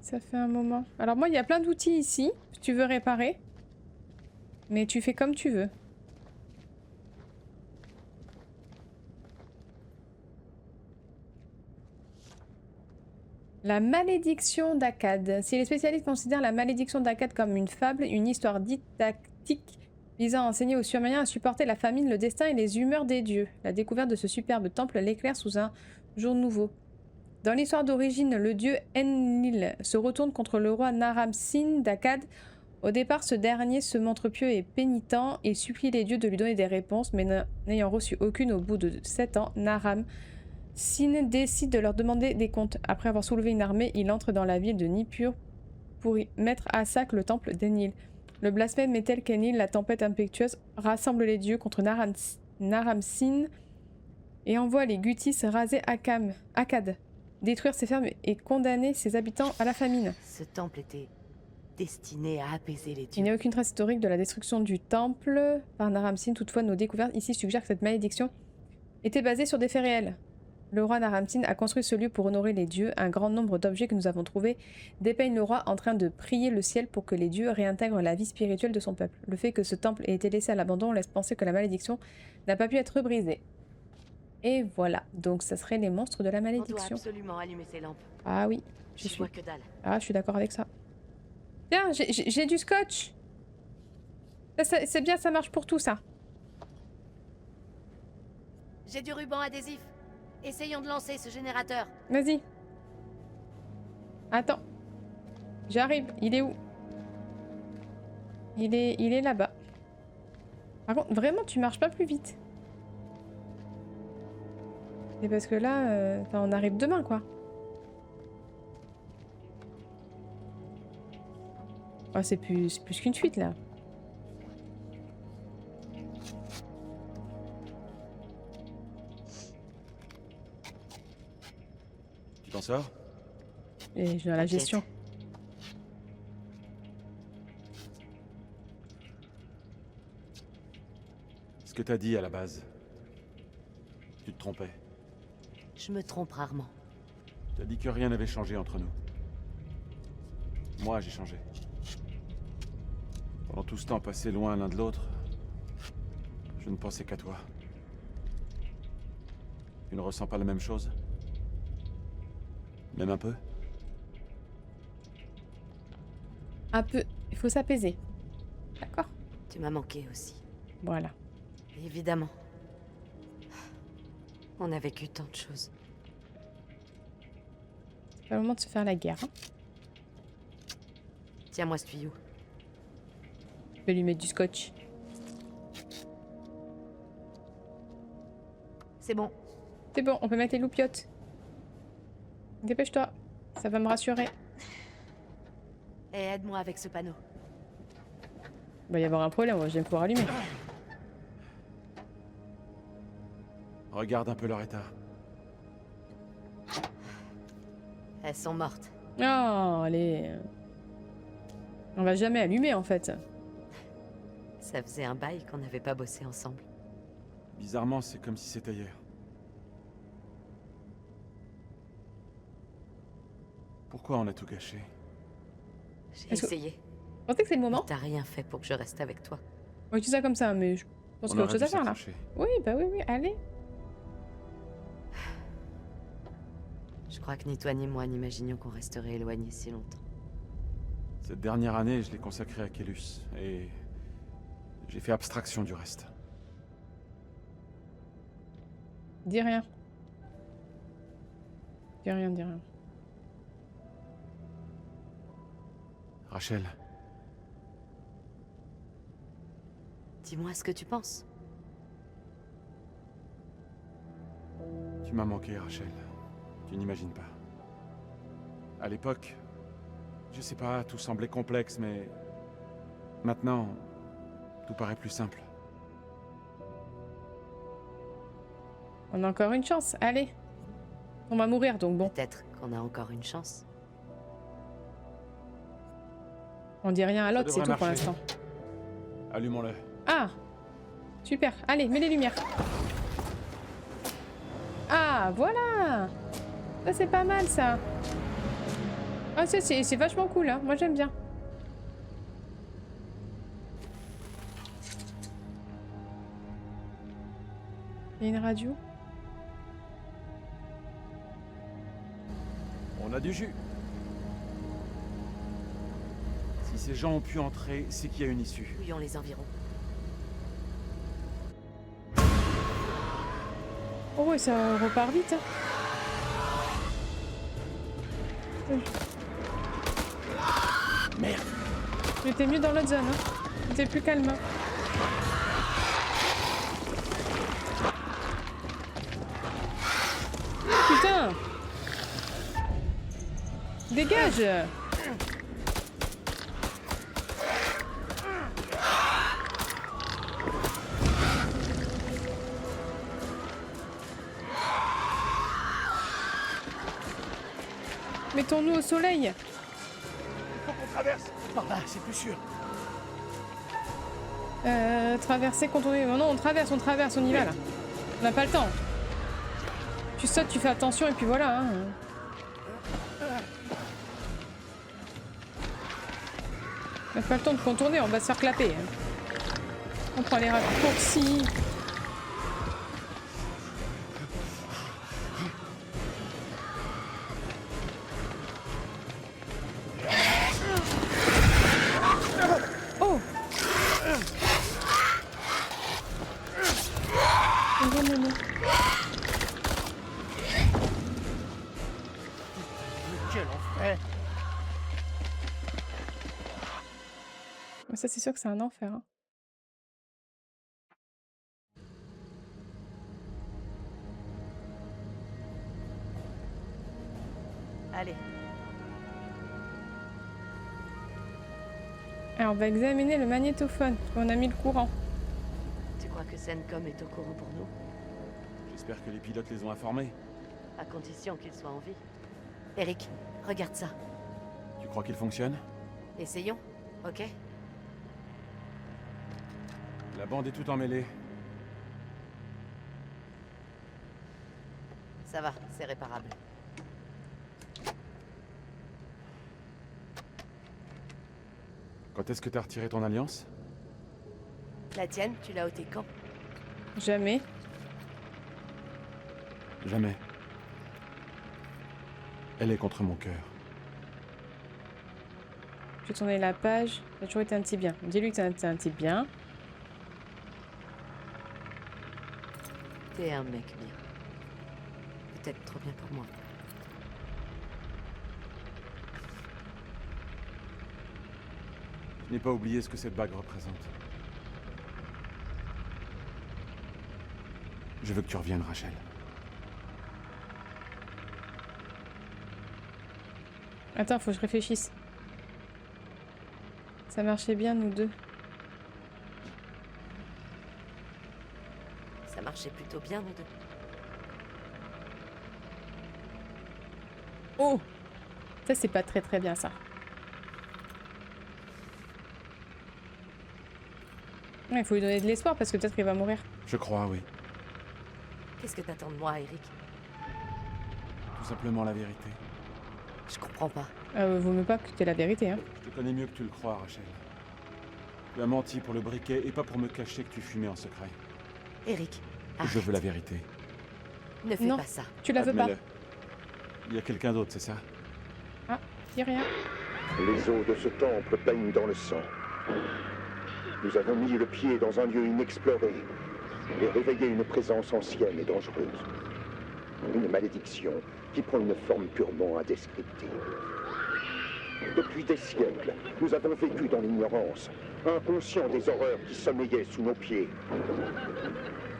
Ça fait un moment. Alors moi, il y a plein d'outils ici, si tu veux réparer. Mais tu fais comme tu veux. La malédiction d'Akkad. Si les spécialistes considèrent la malédiction d'Akkad comme une fable, une histoire didactique visant à enseigner aux Sumériens à supporter la famine, le destin et les humeurs des dieux. La découverte de ce superbe temple l'éclaire sous un jour nouveau. Dans l'histoire d'origine, le dieu Enlil se retourne contre le roi Naram-Sin d'Akkad Au départ, ce dernier se montre pieux et pénitent et supplie les dieux de lui donner des réponses, mais n'ayant reçu aucune au bout de 7 ans, Naram Sin décide de leur demander des comptes. Après avoir soulevé une armée, il entre dans la ville de Nippur pour y mettre à sac le temple d'Enlil. Le blasphème est tel qu'Enlil, la tempête impétueuse, rassemble les dieux contre Naram Sin et envoie les Gutis raser Akkad, détruire ses fermes et condamner ses habitants à la famine. Ce temple était destiné à apaiser les Il dieux. n'y a aucune trace historique de la destruction du temple par Naram Sin. Toutefois, nos découvertes ici suggèrent que cette malédiction était basée sur des faits réels. Le roi Naram Sin a construit ce lieu pour honorer les dieux. Un grand nombre d'objets que nous avons trouvés dépeignent le roi en train de prier le ciel pour que les dieux réintègrent la vie spirituelle de son peuple. Le fait que ce temple ait été laissé à l'abandon laisse penser que la malédiction n'a pas pu être brisée. Et voilà, donc ça serait les monstres de la On doit malédiction. absolument allumer ces lampes. Ah oui, j'y Je suis. vois que dalle. Ah, je suis d'accord avec ça. Tiens, j'ai du scotch. C'est bien, ça marche pour tout ça. J'ai du ruban adhésif. Essayons de lancer ce générateur. Vas-y. Attends. J'arrive. Il est où? Il est là-bas. Par contre, vraiment, tu marches pas plus vite. C'est parce que là, on arrive demain, quoi. Oh, c'est plus qu'une fuite, là. Tu t'en sors? Et je dans la gestion. Ce que t'as dit à la base. Tu te trompais. Je me trompe rarement. T'as dit que rien n'avait changé entre nous. Moi, j'ai changé. Pendant tout ce temps passé loin l'un de l'autre, je ne pensais qu'à toi. Tu ne ressens pas la même chose? Même un peu? Un peu. Il faut s'apaiser. D'accord? Tu m'as manqué aussi. Voilà. Évidemment. On a vécu tant de choses. C'est pas le moment de se faire la guerre. Hein. Tiens-moi ce tuyau. Je vais lui mettre du scotch. C'est bon. C'est bon, on peut mettre les loupiottes. Dépêche-toi, ça va me rassurer. Et aide-moi avec ce panneau. Il va y avoir un problème, moi je viens pouvoir allumer. Regarde un peu leur état. Elles sont mortes. Oh, allez. On va jamais allumer en fait. Ça faisait un bail qu'on n'avait pas bossé ensemble. Bizarrement, c'est comme si c'était hier. Pourquoi on a tout gâché? J'ai essayé. Vous pensez que c'est le moment? T'as rien fait pour que je reste avec toi. On dit ça comme ça, mais je pense qu'il y a autre chose à faire là. Oui, bah oui, allez. Je crois que ni toi ni moi n'imaginions qu'on resterait éloignés si longtemps. Cette dernière année, je l'ai consacrée à Kélus, et j'ai fait abstraction du reste. Dis rien. Dis rien, dis rien. Rachel, Dis-moi ce que tu penses. tu m'as manqué, Rachel. Tu n'imagines pas. À l'époque, je sais pas, tout semblait complexe, mais maintenant, tout paraît plus simple. On a encore une chance, allez. On va mourir donc bon. Peut-être qu'on a encore une chance. On dit rien à l'autre, c'est tout devrait pour marcher. l'instant. Allumons-le. Ah! Super, allez, mets les lumières. Ah, voilà! Ça c'est pas mal ça. Ah, c'est vachement cool, hein. Moi j'aime bien. Il y a une radio. On a du jus. Si ces gens ont pu entrer, c'est qu'il y a une issue. Fouillons les environs. Oh ouais, ça repart vite. Hein. Merde. J'étais mieux dans l'autre zone, hein. C'était plus calme. Hein. Putain! Dégage! Mettons-nous au soleil. Faut qu'on traverse. Par là, c'est plus sûr. Traverser, contourner. Non, on traverse, on y va là. On n'a pas le temps. Tu sautes, tu fais attention et puis voilà. Hein. On n'a pas le temps de contourner, on va se faire clapper. Hein. On prend les raccourcis. Oh! Quel enfer! Ça, c'est sûr que c'est un enfer. Hein. Allez. Alors, on va examiner le magnétophone. On a mis le courant. Tu crois que Sencom est au courant pour nous? J'espère que les pilotes les ont informés. À condition qu'ils soient en vie. Eric, regarde ça. Tu crois qu'il fonctionne? Essayons, ok? La bande est tout emmêlée. Ça va, c'est réparable. Quand est-ce que t'as retiré ton alliance? La tienne, tu l'as ôtée quand? Jamais. Jamais. Elle est contre mon cœur. Je vais tourner la page. T'as toujours été un petit bien. Dis-lui que t'as un petit bien. T'es un mec bien. Peut-être trop bien pour moi. Je n'ai pas oublié ce que cette bague représente. Je veux que tu reviennes, Rachel. Attends, faut que je réfléchisse. Ça marchait bien, nous deux. Ça marchait plutôt bien, nous deux. Oh! Ça, c'est pas très bien, ça. Ouais, il faut lui donner de l'espoir parce que peut-être qu'il va mourir. Je crois, oui. Qu'est-ce que t'attends de moi, Eric? Tout simplement la vérité. Je comprends pas. Vaut mieux pas que t'aies la vérité, hein. Je te connais mieux que tu le crois, Rachel. Tu as menti pour le briquet et pas pour me cacher que tu fumais en secret. Eric, je veux la vérité. Ne fais pas ça. Tu la veux pas. Il y a quelqu'un d'autre, c'est ça? Ah, y a rien. Les eaux de ce temple baignent dans le sang. Nous avons mis le pied dans un lieu inexploré et réveillé une présence ancienne et dangereuse. Une malédiction qui prend une forme purement indescriptible. Depuis des siècles, nous avons vécu dans l'ignorance, inconscients des horreurs qui sommeillaient sous nos pieds.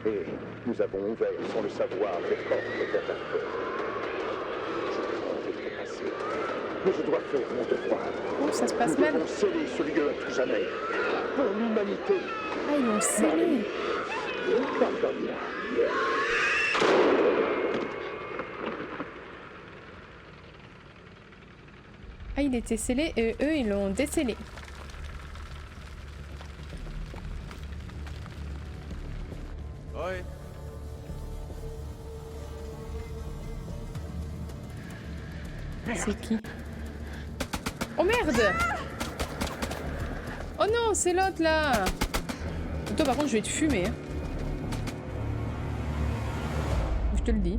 Et nous avons ouvert, sans le savoir, les portes vers la peur. Mais je dois faire mon devoir. Oh, ça se passe mal. Nous devons sceller ce lieu à tout jamais. Pour l'humanité. Ah, ils l'ont scellé. Pardonne-moi. Ah, il était scellé et eux, ils l'ont décellé. Ouais. C'est qui? Oh merde! Oh non, c'est l'autre là! Toi par contre je vais te fumer. Hein. Je te le dis.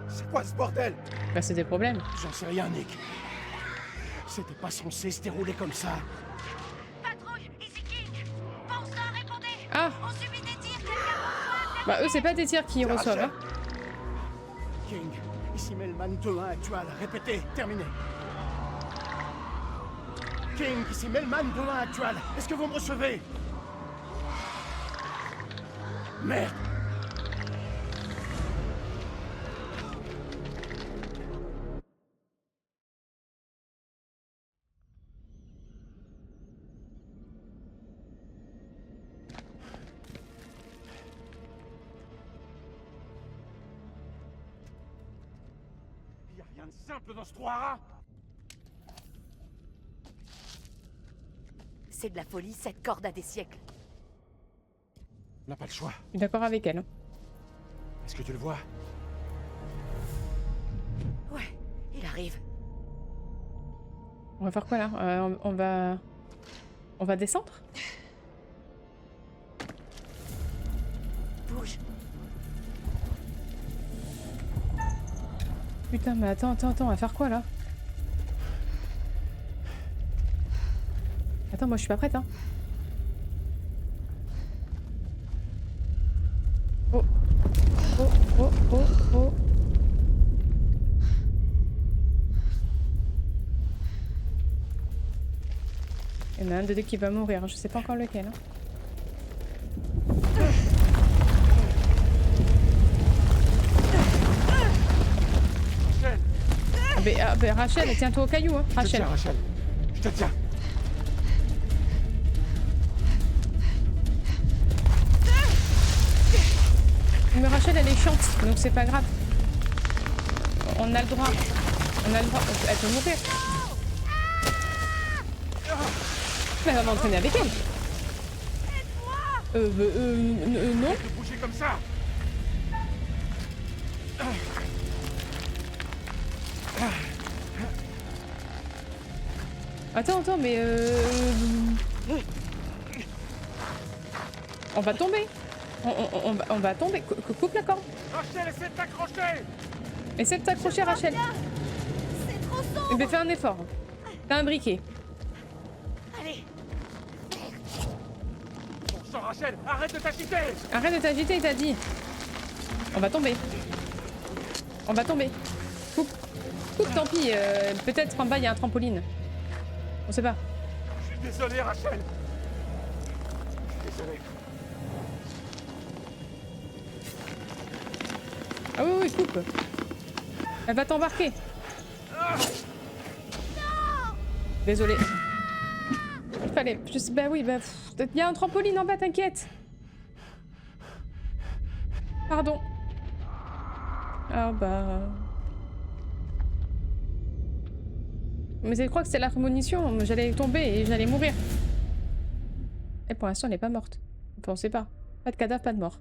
C'est quoi ce bordel? Bah c'est des problèmes. J'en sais rien, Nick. C'était pas censé se dérouler comme ça. Patrouille, ici King. Bah eux c'est pas des tirs qu'ils reçoivent. Hein. King, ici Melman 2-1 actual. Répétez, terminé. King, ici Melman 2-1 actual. Est-ce que vous me recevez? Merde. Y a rien de simple dans ce trou à rats. C'est de la folie, cette corde a des siècles. On n'a pas le choix. Je suis d'accord avec elle. Est-ce que tu le vois? Ouais, il arrive. On va faire quoi là? On va descendre? Bouge. Putain mais attends, on va faire quoi là? Attends, moi je suis pas prête hein. Oh. Oh, oh, oh, oh. Il y en a un de deux qui va mourir, je sais pas encore lequel. Hein. Rachel, tiens-toi au caillou, hein. Rachel. Je te tiens, Rachel. Je te tiens. Mais Rachel, elle est chiante, donc c'est pas grave. On a le droit. On a le droit. Elle peut mourir. Mais elle va m'entraîner avec elle. Non. De bouger comme ça. Attends, mais on va tomber. On va tomber. Coupe la corde. Rachel, essaie de t'accrocher. Essaie de t'accrocher, Rachel. C'est trop sombre. Eh ben, fais un effort. T'as un briquet. Allez. Bon sang, Rachel, arrête de t'agiter. Arrête de t'agiter, il t'a dit. On va tomber. On va tomber. Coupe, tant pis. Peut-être en bas, il y a un trampoline. On sait pas. Je suis désolé, Rachel. Je suis désolé. Ah oui, coupe. Elle va t'embarquer. Désolé. Il fallait. Je sais. Bah oui, bah. Il y a un trampoline en bas, t'inquiète. Pardon. Ah bah. Mais je crois que c'est la prémonition. J'allais tomber et j'allais mourir. Et pour l'instant, elle n'est pas morte. Enfin, on sait pas. Pas de cadavre, pas de mort.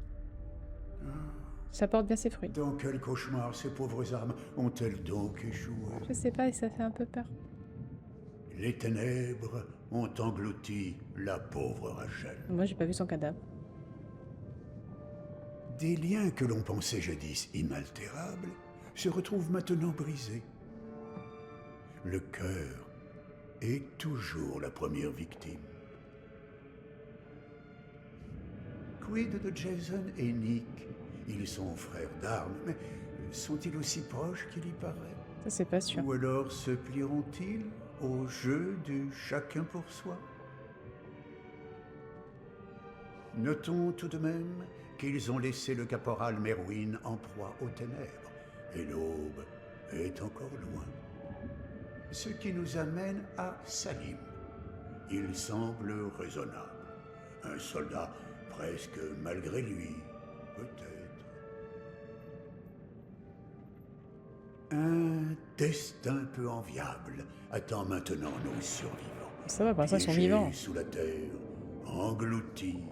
Ça porte bien ses fruits. Dans quel cauchemar ces pauvres âmes ont-elles donc échoué? Je sais pas et ça fait un peu peur. Les ténèbres ont englouti la pauvre Rachel. Moi, j'ai pas vu son cadavre. Des liens que l'on pensait jadis inaltérables se retrouvent maintenant brisés. Le cœur est toujours la première victime. Quid de Jason et Nick? Ils sont frères d'armes, mais sont-ils aussi proches qu'il y paraît? Ça, c'est pas sûr. Ou alors se plieront-ils au jeu du chacun pour soi? Notons tout de même qu'ils ont laissé le caporal Merwin en proie aux ténèbres, et l'aube est encore loin. Ce qui nous amène à Salim. Il semble raisonnable. Un soldat presque malgré lui, peut-être. Un destin peu enviable attend maintenant nos survivants. Ça va, pour ça, ils sont Piégés vivants. sous la terre, engloutis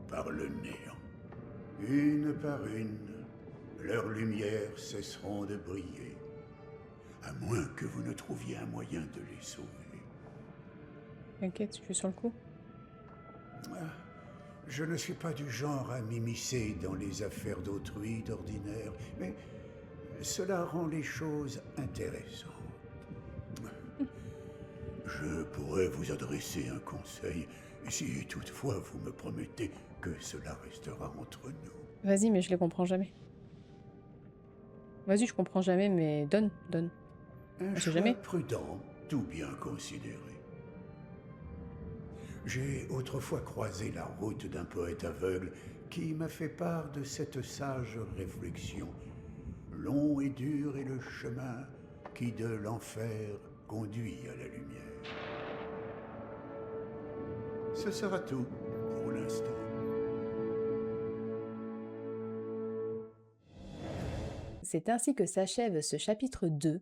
par le néant. Une par une, leurs lumières cesseront de briller, à moins que vous ne trouviez un moyen de les sauver. T'inquiète, je suis sur le coup. Je ne suis pas du genre à m'immiscer dans les affaires d'autrui d'ordinaire, mais cela rend les choses intéressantes. Je pourrais vous adresser un conseil, si toutefois vous me promettez que cela restera entre nous. Vas-y, mais je les comprends jamais. Vas-y, je comprends jamais, mais donne. Un Je sais choix jamais. prudent, tout bien considéré. J'ai autrefois croisé la route d'un poète aveugle qui m'a fait part de cette sage réflexion. Long et dur est le chemin qui de l'enfer conduit à la lumière. Ce sera tout pour l'instant. C'est ainsi que s'achève ce chapitre 2.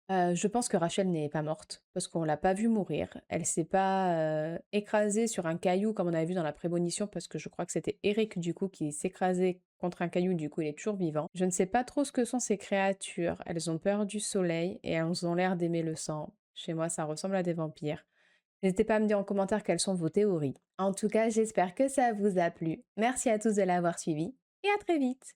Je pense que Rachel n'est pas morte, parce qu'on l'a pas vue mourir. Elle s'est pas écrasée sur un caillou comme on avait vu dans la prémonition, parce que je crois que c'était Eric du coup qui s'écrasait contre un caillou, du coup il est toujours vivant. Je ne sais pas trop ce que sont ces créatures. Elles ont peur du soleil et elles ont l'air d'aimer le sang. Chez moi, ça ressemble à des vampires. N'hésitez pas à me dire en commentaire quelles sont vos théories. En tout cas, j'espère que ça vous a plu. Merci à tous de l'avoir suivi et à très vite.